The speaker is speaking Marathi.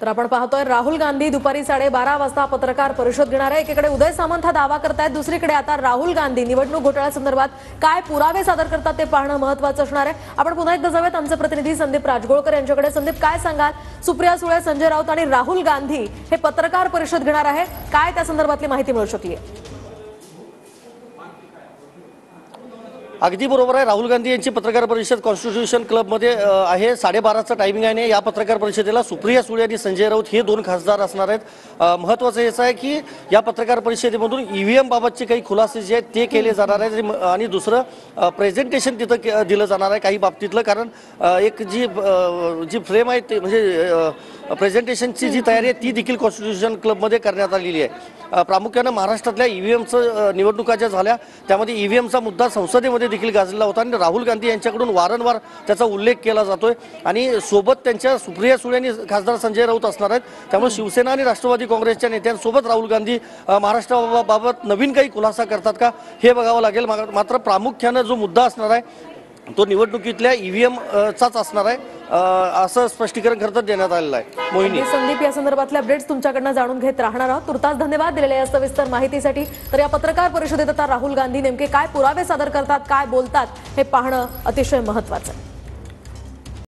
तर आपण पाहतोय राहुल गांधी दुपारी 12:30 वाजता पत्रकार परिषद घेणार आहे। एकीकडे उदय सामंत हा दावा करतायत, दुसरीकडे आता राहुल गांधी निवडणूक घोटाळ्यासंदर्भात काय पुरावे सादर करतात ते पाहणं महत्त्वाचं असणार आहे। आपण पुन्हा एकदा जाऊयात आमचे प्रतिनिधी संदीप राजगोळकर यांच्याकडे। संदीप, काय सांगाल? सुप्रिया सुळे, संजय राऊत आणि राहुल गांधी हे पत्रकार परिषद घेणार आहे, काय त्या संदर्भातली माहिती मिळू शकली आहे? अगदी बरोबर आहे। राहुल गांधी यांची पत्रकार परिषद कॉन्स्टिट्यूशन क्लबमध्ये आहे। 12:30चं टायमिंग आहे। या पत्रकार परिषदेला सुप्रिया सुळे आणि संजय राऊत हे दोन खासदार असणार आहेत। महत्त्वाचं हेच आहे की या पत्रकार परिषदेमधून ईव्हीएम बाबतचे काही खुलासे जे आहेत ते केले जाणार आहेत आणि दुसरं प्रेझेंटेशन तिथं दिलं जाणार आहे काही बाबतीतलं। कारण एक जी फ्रेम आहे ते म्हणजे प्रेझेंटेशनची जी तयारी आहे ती देखील कॉन्स्टिट्यूशन क्लबमध्ये करण्यात आलेली आहे। प्रामुख्यानं महाराष्ट्रातल्या ईव्हीएमचं निवडणुका ज्या झाल्या त्यामध्ये ईव्हीएमचा मुद्दा संसदेमध्ये देखील गाजलेला होता आणि राहुल गांधी यांच्याकडून वारंवार त्याचा उल्लेख केला जातोय आणि सोबत त्यांच्या सुप्रिया सुळे आणि खासदार संजय राऊत असणार आहेत। त्यामुळे शिवसेना आणि राष्ट्रवादी काँग्रेसच्या नेत्यांसोबत राहुल गांधी महाराष्ट्राबाबत नवीन काही खुलासा करतात का हे बघावं लागेल। मात्र प्रामुख्यानं जो मुद्दा असणार आहे तो निवडणुकीतल्या ईव्हीएमचाच असणार आहे, असं स्पष्टीकरण खरं तर देण्यात आलेलं आहे। मोहिनी, संदीप, या संदर्भातल्या अपडेट्स तुमच्याकडनं जाणून घेत राहणार आहोत। तुर्तास धन्यवाद दिलेल्या या सविस्तर माहितीसाठी। तर या पत्रकार परिषदेत आता राहुल गांधी नेमके काय पुरावे सादर करतात, काय बोलतात हे पाहणं अतिशय महत्त्वाचं आहे।